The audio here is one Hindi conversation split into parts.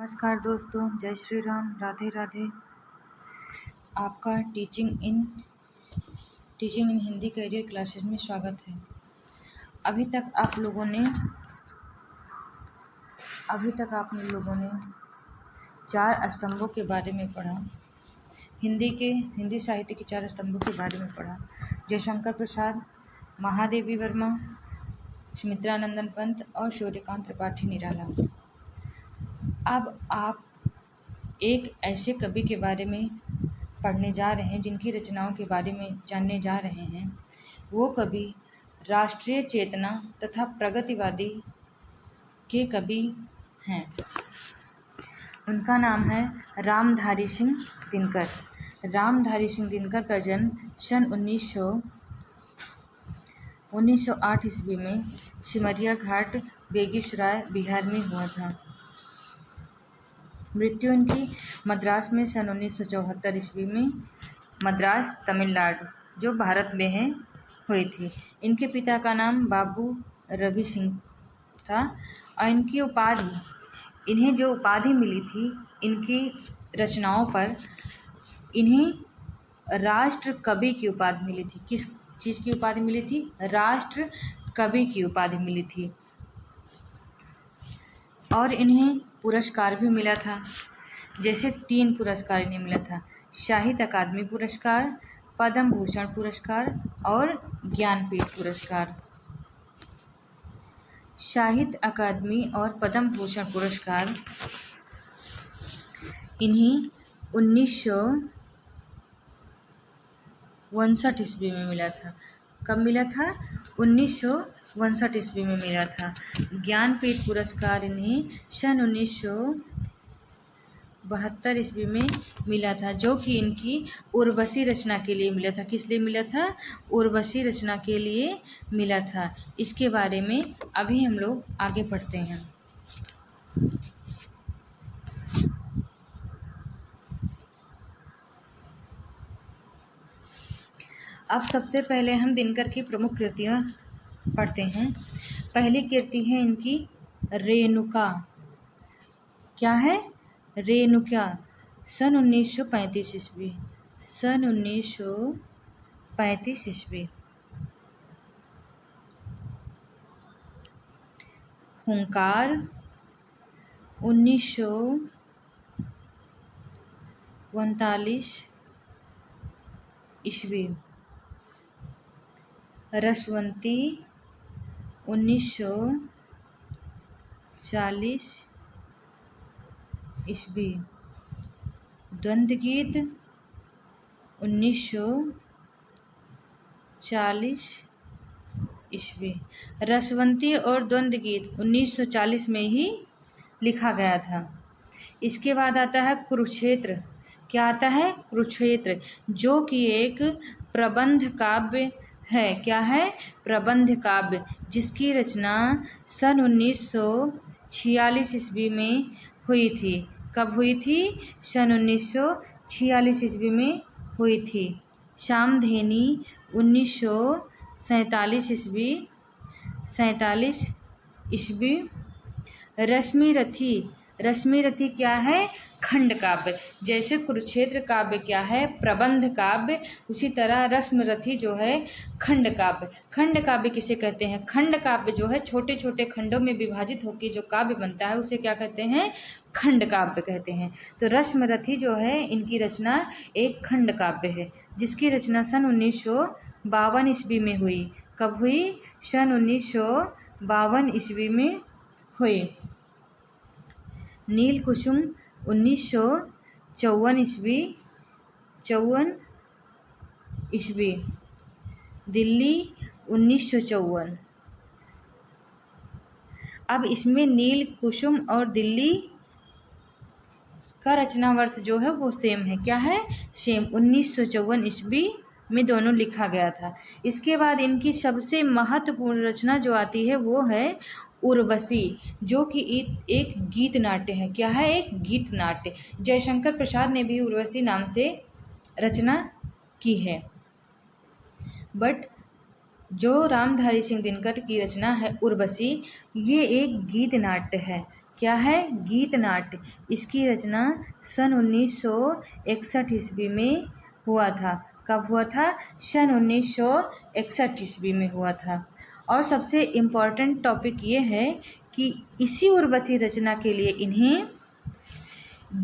नमस्कार दोस्तों, जय श्री राम, राधे राधे। आपका teaching in Hindi career classes में स्वागत है। अभी तक आप लोगों ने 4 स्तंभों के बारे में पढ़ा। हिंदी साहित्य के 4 स्तंभों के बारे में पढ़ा। जयशंकर प्रसाद, महादेवी वर्मा, सुमित्रानंदन पंत और सूर्यकांत त्रिपाठी निराला। अब आप एक ऐसे कवि के बारे में पढ़ने जा रहे हैं जिनकी रचनाओं के बारे में जानने जा रहे हैं। वो कवि राष्ट्रीय चेतना तथा प्रगतिवादी के कवि हैं। उनका नाम है रामधारी सिंह दिनकर। रामधारी सिंह दिनकर का जन्म सन 1908 ईस्वी में सिमरिया घाट, बेगूसराय, बिहार में हुआ था। मृत्यु इनकी मद्रास में सन 1974 ईस्वी में, मद्रास तमिलनाडु जो भारत में है, हुई थी। इनके पिता का नाम बाबू रवि सिंह था और इन्हें जो उपाधि मिली थी इनकी रचनाओं पर, इन्हें राष्ट्र कवि की उपाधि मिली थी। किस चीज़ की उपाधि मिली थी? राष्ट्र कवि की उपाधि मिली थी। और इन्हें पुरस्कार भी मिला था। जैसे 3 पुरस्कार इन्हें मिला था: साहित्य अकादमी पुरस्कार, पद्म भूषण पुरस्कार और ज्ञानपीठ पुरस्कार। साहित्य अकादमी और पद्म भूषण पुरस्कार इन्हें 1959 ईस्वी में मिला था। कब मिला था? 1959 ईस्वी में मिला था। ज्ञानपीठ पुरस्कार इन्हें सन 1972 ईस्वी में मिला था, जो कि इनकी उर्वशी रचना के लिए मिला था। किस लिए मिला था? उर्वशी रचना के लिए मिला था। इसके बारे में अभी हम लोग आगे पढ़ते हैं। अब सबसे पहले हम दिनकर की प्रमुख कृतियाँ पढ़ते हैं। पहली कृति है इनकी रेणुका। क्या है? रेणुका। सन 1935 ईस्वी। सन 1935 ईस्वी। हुंकार 1939 ईस्वी। रसवंती 1940 ईस्वी। द्वंद्वगीत 1940 ईस्वी। रसवंती और द्वंद्वगीत 1940 में ही लिखा गया था। इसके बाद आता है कुरुक्षेत्र। क्या आता है? कुरुक्षेत्र, जो कि एक प्रबंध काव्य है। क्या है? प्रबंध काव्य, जिसकी रचना सन 1946 ईस्वी में हुई थी। कब हुई थी? सन 1946 ईस्वी में हुई थी। सामधेनी 1947 ईस्वी। रश्मि रथी क्या है? खंड काव्य। जैसे कुरुक्षेत्र काव्य क्या है? प्रबंध काव्य, उसी तरह रश्मिरथी जो है खंड काव्य। खंड काव्य किसे कहते हैं? खंड काव्य जो है छोटे छोटे खंडों में विभाजित होकर जो काव्य बनता है उसे क्या कहते हैं? खंड काव्य कहते हैं। तो रश्मिरथी जो है इनकी रचना एक खंड काव्य है, जिसकी रचना सन 1952 ईस्वी में हुई। कब हुई? सन 1952 ईस्वी में हुई। नील कुसुम 1954 ईस्वी। दिल्ली 1954। अब इसमें नील कुसुम और दिल्ली का रचना वर्ष जो है वो सेम है। क्या है? सेम। 1954 ईस्वी में दोनों लिखा गया था। इसके बाद इनकी सबसे महत्वपूर्ण रचना जो आती है वो है उर्वशी, जो कि एक गीत नाट्य है। क्या है? एक गीत नाट्य। जयशंकर प्रसाद ने भी उर्वशी नाम से रचना की है, बट जो रामधारी सिंह दिनकर की रचना है उर्वशी, ये एक गीत नाट्य है। क्या है? गीत नाट्य। इसकी रचना सन 1961 ईस्वी में हुआ था। कब हुआ था? सन 1961 ईस्वी में हुआ था। और सबसे इम्पॉर्टेंट टॉपिक ये है कि इसी उर्वशी रचना के लिए इन्हें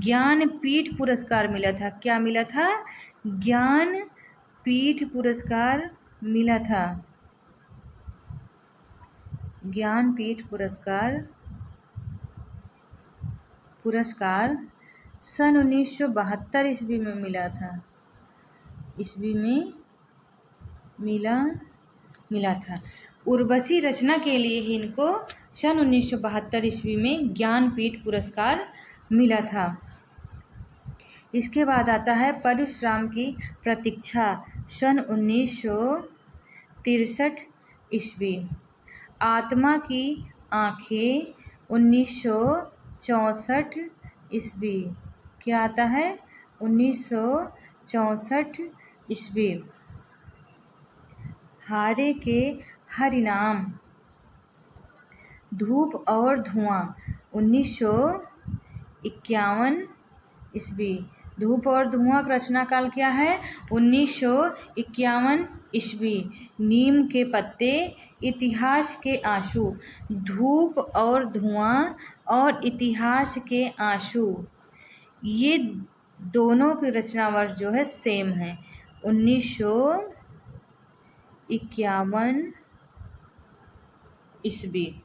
ज्ञानपीठ पुरस्कार मिला था। क्या मिला था? ज्ञानपीठ पुरस्कार मिला था। ज्ञानपीठ पुरस्कार सन 1972 ईस्वी में मिला था। ईस्वी में मिला था। उर्वशी रचना के लिए ही इनको सन 1972 ईस्वी में ज्ञानपीठ पुरस्कार मिला था। इसके बाद आता है परशुराम की प्रतीक्षा सन 1963 ईस्वी। आत्मा की आँखें 1964 ईस्वी। क्या आता है? 1964 ईस्वी। हारे के हरिनाम, धूप और धुआं 1951 ईस्वी। धूप और धुआं का रचना काल क्या है? 1951 ईस्वी। नीम के पत्ते, इतिहास के आंसू। धूप और धुआं और इतिहास के आंसू, ये दोनों की रचना वर्ष जो है सेम है, 1951 ईस्वी।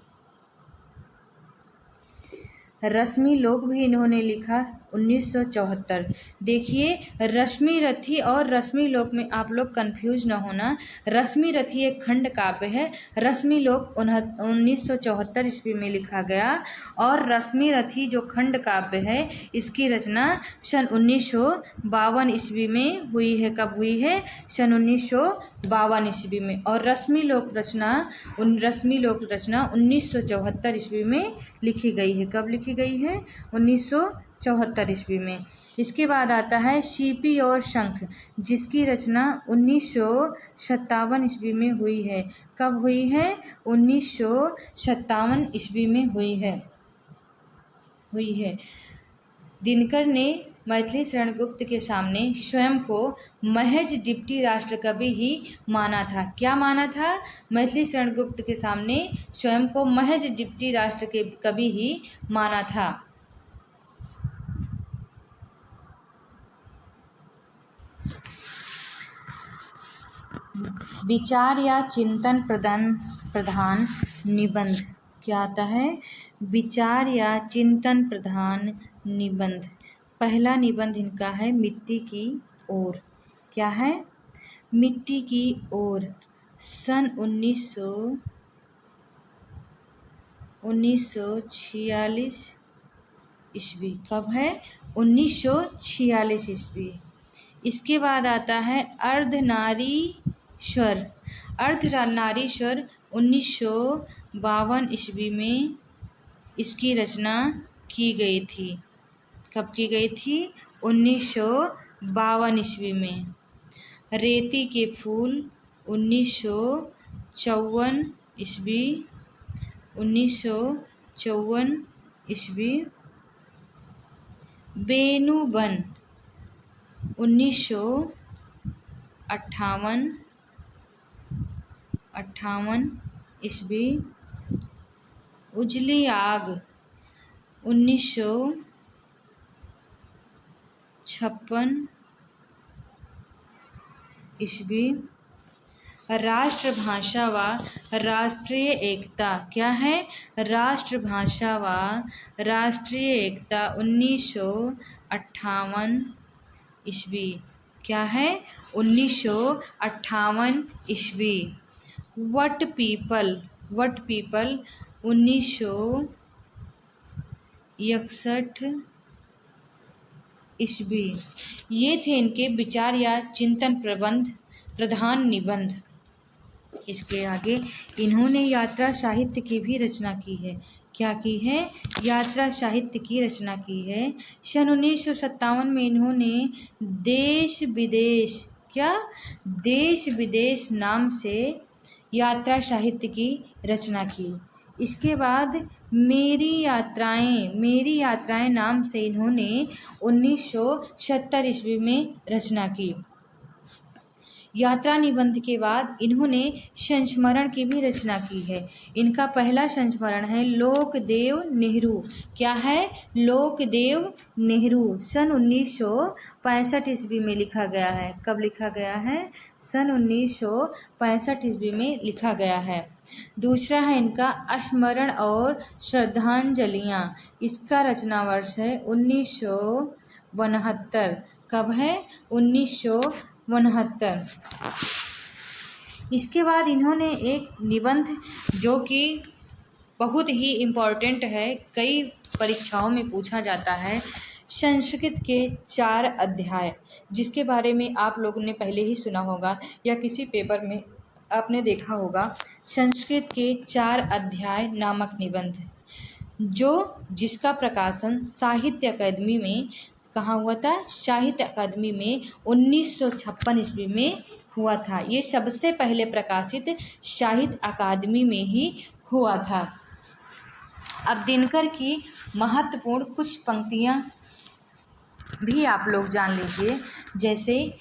रश्मि लोक भी इन्होंने लिखा 1974। देखिए, रश्मि रथी और रश्मि लोक में आप लोग कंफ्यूज न होना। रश्मि रथी एक खंड काव्य है। रश्मि लोक 1974 ईस्वी में लिखा गया और रश्मि रथी जो खंड काव्य है इसकी रचना सन 1952 ईस्वी में हुई है। कब हुई है? सन 1952 ईस्वी में। और रश्मि लोक रचना 1974 ईस्वी में लिखी गई है। कब लिखी गई है? 1974 ईस्वी में। इसके बाद आता है सीपी और शंख, जिसकी रचना 1957 ईस्वी में हुई है। कब हुई है? 1957 ईस्वी में हुई है। दिनकर ने मैथिली शरण गुप्त के सामने स्वयं को महज डिप्टी राष्ट्रकवि ही माना था। क्या माना था? मैथिली शरण गुप्त के सामने स्वयं को महज डिप्टी राष्ट्र के कवि ही माना था। विचार या चिंतन प्रधान निबंध। क्या आता है? विचार या चिंतन प्रधान निबंध। पहला निबंध इनका है मिट्टी की ओर। क्या है? मिट्टी की ओर। सन 1946 ईस्वी। कब है? 1946 ईस्वी। इसके बाद आता है अर्धनारीश्वर। अर्धनारीश्वर 1952 ईस्वी में इसकी रचना की गई थी। कब की गई थी? 1952 ईस्वी में। रेती के फूल 1954 ईस्वी। 1954 ईस्वी। बेनुबन 1958 ईस्वी। उजली आग 1956 ईस्वी। राष्ट्रभाषा व राष्ट्रीय एकता। क्या है? राष्ट्रभाषा व राष्ट्रीय एकता 1958 ईस्वी। क्या है? 1958 ईस्वी। वट पीपल 1961 ईस्वी। ये थे इनके विचार या चिंतन प्रधान निबंध। इसके आगे इन्होंने यात्रा साहित्य की भी रचना की है। क्या की है? यात्रा साहित्य की रचना की है। सन 1957 में इन्होंने देश विदेश नाम से यात्रा साहित्य की रचना की। इसके बाद मेरी यात्राएं नाम से इन्होंने 1970 ईस्वी में रचना की। यात्रा निबंध के बाद इन्होंने संस्मरण की भी रचना की है। इनका पहला संस्मरण है लोकदेव नेहरू। क्या है? लोकदेव नेहरू। सन 1965 ईस्वी में लिखा गया है। कब लिखा गया है? सन 1965 ईस्वी में लिखा गया है। दूसरा है इनका स्मरण और श्रद्धांजलियाँ। इसका रचना वर्ष है 1969। कब है? 1969। इसके बाद इन्होंने एक निबंध जो कि बहुत ही इम्पोर्टेंट है, कई परीक्षाओं में पूछा जाता है, संस्कृत के 4 अध्याय, जिसके बारे में आप लोगों ने पहले ही सुना होगा या किसी पेपर में आपने देखा होगा। संस्कृत के 4 अध्याय नामक निबंध जिसका प्रकाशन साहित्य अकादमी में कहाँ हुआ था? साहित्य अकादमी में 1956 ईस्वी में हुआ था। ये सबसे पहले प्रकाशित साहित्य अकादमी में ही हुआ था। अब दिनकर की महत्वपूर्ण कुछ पंक्तियाँ भी आप लोग जान लीजिए। जैसे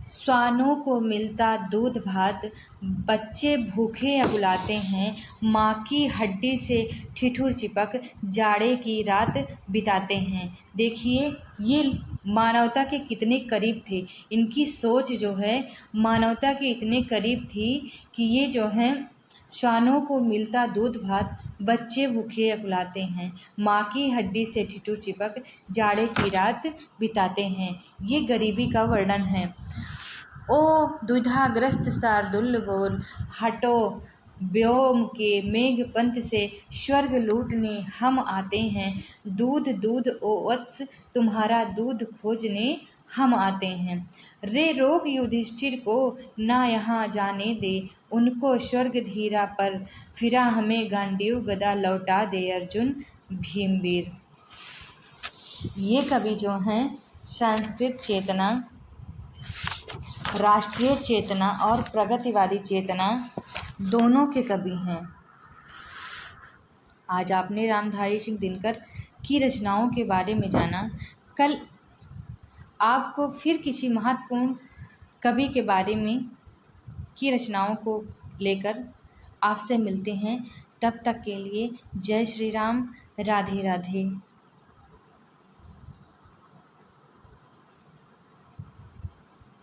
श्वानों को मिलता दूध भात, बच्चे भूखे अबुलाते हैं, माँ की हड्डी से ठिठुर चिपक जाड़े की रात बिताते हैं। देखिए ये मानवता के कितने करीब थे। इनकी सोच जो है मानवता के इतने करीब थी कि ये जो है श्वानों को मिलता दूध भात, बच्चे भूखे अकुलाते हैं, माँ की हड्डी से ठिठुर चिपक जाड़े की रात बिताते हैं। ये गरीबी का वर्णन है। ओ दुविधाग्रस्त शार्दुल बोल, हटो व्योम के मेघ पंथ से स्वर्ग लूटने हम आते हैं। दूध दूध ओ वत्स, तुम्हारा दूध खोजने हम आते हैं। रे रोक युधिष्ठिर को ना यहाँ जाने दे, उनको स्वर्ग धीरा पर फिरा हमें गांडीव गदा लौटा दे अर्जुन भीमवीर। ये कवि जो हैं सांस्कृतिक चेतना, राष्ट्रीय चेतना और प्रगतिवादी चेतना दोनों के कवि हैं। आज आपने रामधारी सिंह दिनकर की रचनाओं के बारे में जाना। कल आपको फिर किसी महत्वपूर्ण कवि के बारे में की रचनाओं को लेकर आपसे मिलते हैं। तब तक के लिए जय श्री राम, राधे राधे।